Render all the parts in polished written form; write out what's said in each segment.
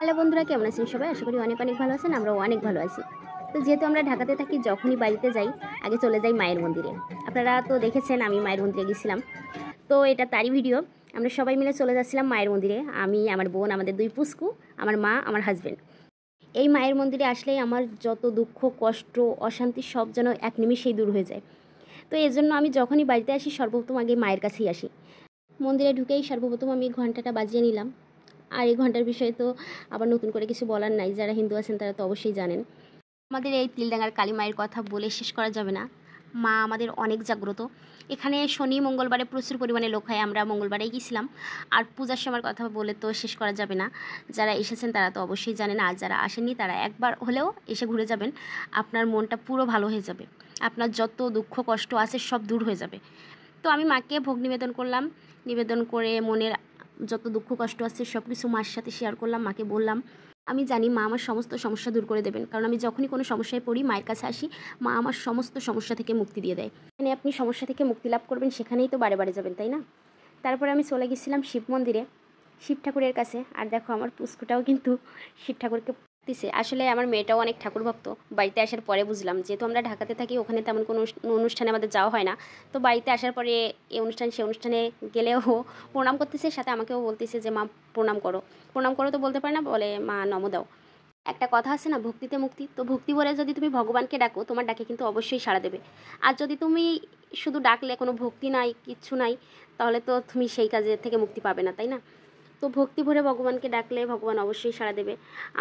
Hello বন্ধুরা, কেমন আছেন সবাই? আশা করি অনেক অনেক ভালো আছেন। আমরাও অনেক ভালো আছি। তো যেহেতু আমরা ঢাকাতে থাকি, যখনই বাড়িতে যাই আগে চলে যাই মায়ের মন্দিরে। আপনারা তো দেখেছেন আমি মায়ের মন্দিরে গেছিলাম। তো এটা তারই ভিডিও। আমরা সবাই মিলে চলে যাচ্ছিলাম মায়ের মন্দিরে। আমি, আমার বোন, আমাদের 2 পুস্কু, আমার মা, আমার হাজব্যান্ড। এই মায়ের মন্দিরে আসলেই আমার যত দুঃখ, কষ্ট, অশান্তি সব যেন এক নিমেষেই দূর হয়ে যায়। তো এজন্য আমি যখনই বাড়িতে আসি সর্বপ্রথম আগে মায়ের কাছেই আসি। মন্দিরে ঢুকেই সর্বপ্রথম আমি ঘন্টাটা বাজিয়ে নিলাম। আর এই ঘন্টার বিষয়ে তো আবার নতুন করে কিছু বলার নাই, যারা হিন্দু আছেন তারা তো অবশ্যই জানেন। আমাদের এই তিলডাঙ্গার কালী মায়ের কথা বলে শেষ করা যাবে না। মা আমাদের অনেক জাগ্রত। এখানে শনি মঙ্গলবারে প্রচুর পরিমাণে লোক হয়, আমরা মঙ্গলবারেই গেছিলাম। আর পূজার সময়ের কথা বলে তো শেষ করা যাবে না। যারা এসেছেন তারা তো অবশ্যই জানেন, আর যারা আসেননি তারা একবার হলেও এসে ঘুরে যাবেন। আপনার মনটা পুরো ভালো হয়ে যাবে, আপনার যত দুঃখ কষ্ট আছে সব দূর হয়ে যাবে। তো আমি মাকে ভোগ নিবেদন করলাম। নিবেদন করে মনের যত দুঃখ কষ্ট আছে সব কিছু মার সাথে শেয়ার করলাম। মাকে বললাম আমি জানি মা আমার সমস্ত সমস্যা দূর করে দেবেন, কারণ আমি যখনই কোনো সমস্যায় পড়ি মায়ের কাছে আসি, মা আমার সমস্ত সমস্যা থেকে মুক্তি দিয়ে দেয়। মানে আপনি সমস্যা থেকে মুক্তি লাভ করবেন, সেখানেই তো বারে বারে যাবেন, তাই না? তারপরে আমি চলে গেছিলাম শিব মন্দিরে, শিব ঠাকুরের কাছে। আর দেখো আমার পুস্কুটাও কিন্তু শিব ঠাকুরকে দিছে। আসলে আমার মেয়েটাও অনেক ঠাকুর ভক্ত। বাড়িতে আসার পরে বুঝলাম, যেহেতু আমরা ঢাকাতে থাকি, ওখানে তেমন কোনো অনুষ্ঠানে আমাদের যাওয়া হয় না। তো বাড়িতে আসার পরে এই অনুষ্ঠান সে অনুষ্ঠানে গেলেও প্রণাম করতেছে, সাথে আমাকেও বলতেছে যে মা প্রণাম করো। প্রণাম করো তো বলতে পারে না, বলে মা নমো দাও। একটা কথা আছে না, ভক্তিতে মুক্তি। তো ভক্তি বলে যদি তুমি ভগবানকে ডাকো, তোমার ডাকে কিন্তু অবশ্যই সাড়া দেবে। আর যদি তুমি শুধু ডাকলে কোনো ভক্তি নাই, কিচ্ছু নাই, তাহলে তো তুমি সেই কাজের থেকে মুক্তি পাবে না, তাই না? তো ভক্তি ভরে ভগবানকে ডাকলে ভগবান অবশ্যই সাড়া দেবে।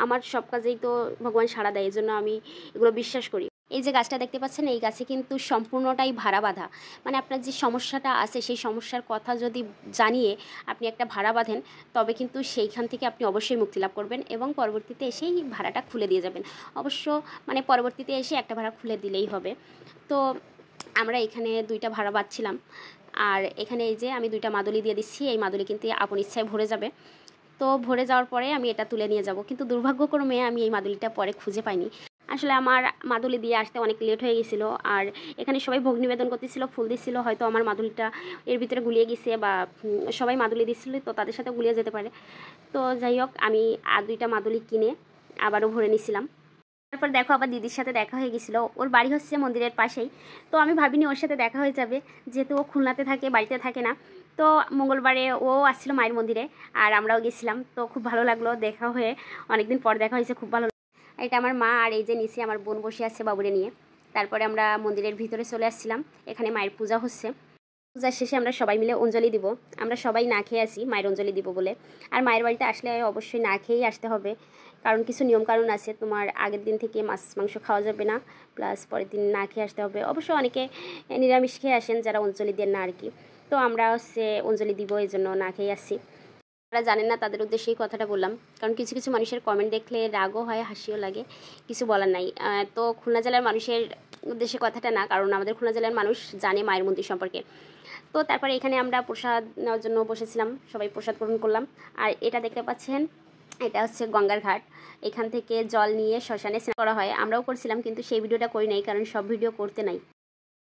আমার সব কাজেই তো ভগবান সাড়া দেয়, এই জন্য আমি এগুলো বিশ্বাস করি। এই যে গাছটা দেখতে পাচ্ছেন, এই গাছে কিন্তু সম্পূর্ণটাই ভাড়া বাঁধা। মানে আপনার যে সমস্যাটা আছে সেই সমস্যার কথা যদি জানিয়ে আপনি একটা ভাড়া বাঁধেন, তবে কিন্তু সেইখান থেকে আপনি অবশ্যই মুক্তি লাভ করবেন এবং পরবর্তীতে এসেই ভাড়াটা খুলে দিয়ে যাবেন। অবশ্য মানে পরবর্তীতে এসে একটা ভাড়া খুলে দিলেই হবে। তো আমরা এখানে 2টা ভাড়া বাঁধছিলাম। আর এখানে এই যে আমি 2টা মাদুলি দিয়ে দিচ্ছি, এই মাদুলি কিন্তু আপন ইচ্ছায় ভরে যাবে। তো ভরে যাওয়ার পরে আমি এটা তুলে নিয়ে যাব, কিন্তু দুর্ভাগ্যক্রমে আমি এই মাদুলিটা পরে খুঁজে পাইনি। আসলে আমার মাদুলি দিয়ে আসতে অনেক লেট হয়ে গেছিলো। আর এখানে সবাই ভোগ নিবেদন করতেছিল, ফুল দিচ্ছিল, হয়তো আমার মাদুলিটা এর ভিতরে গুলিয়ে গেছে, বা সবাই মাদুলি দিচ্ছিল তো তাদের সাথে গুলিয়ে যেতে পারে। তো যাই হোক, আমি আর 2টা মাদুলি কিনে আবারও ভরে নিয়েছিলাম। তারপর দেখো আবার দিদির সাথে দেখা হয়ে গেছিলো। ওর বাড়ি হচ্ছে মন্দিরের পাশেই। তো আমি ভাবিনি ওর সাথে দেখা হয়ে যাবে, যেহেতু ও খুলনাতে থাকে, বাড়িতে থাকে না। তো মঙ্গলবারে ও আসছিল মায়ের মন্দিরে, আর আমরাও গেছিলাম। তো খুব ভালো লাগলো দেখা হয়ে, অনেকদিন পর দেখা হয়েছে, খুব ভালো। এটা আমার মা, আর এই যে নিচে আমার বোন বসে আছে বাবুরে নিয়ে। তারপরে আমরা মন্দিরের ভিতরে চলে আসছিলাম। এখানে মায়ের পূজা হচ্ছে। পূজার শেষে আমরা সবাই মিলে অঞ্জলি দিব। আমরা সবাই না খেয়ে আসি মায়ের অঞ্জলি দিব বলে। আর মায়ের বাড়িতে আসলে অবশ্যই না খেয়েই আসতে হবে, কারণ কিছু নিয়মকানুন আছে। তোমার আগের দিন থেকে মাছ মাংস খাওয়া যাবে না, প্লাস পরের দিন না খেয়ে আসতে হবে। অবশ্য অনেকে নিরামিষ খেয়ে আসেন যারা অঞ্জলি দেন না আর কি। তো আমরা হচ্ছে অঞ্জলি দিব, এই জন্য না খেয়ে আসছি। যারা জানেন না তাদের উদ্দেশ্যে এই কথাটা বললাম, কারণ কিছু কিছু মানুষের কমেন্ট দেখলে রাগও হয়, হাসিও লাগে। কিছু বলার নাই। তো খুলনা জেলার মানুষের উদ্দেশ্যে কথাটা না, কারণ আমাদের খুলনা জেলার মানুষ জানে মায়ের মন্দির সম্পর্কে। তো তারপরে এখানে আমরা প্রসাদ নেওয়ার জন্য বসেছিলাম, সবাই প্রসাদ গ্রহণ করলাম। আর এটা দেখতে পাচ্ছেন, এটা হচ্ছে গঙ্গার ঘাট। এখান থেকে জল নিয়ে শ্মশানে স্নান করা হয়, আমরাও করছিলাম, কিন্তু সেই ভিডিওটা করি নাই, কারণ সব ভিডিও করতে নাই।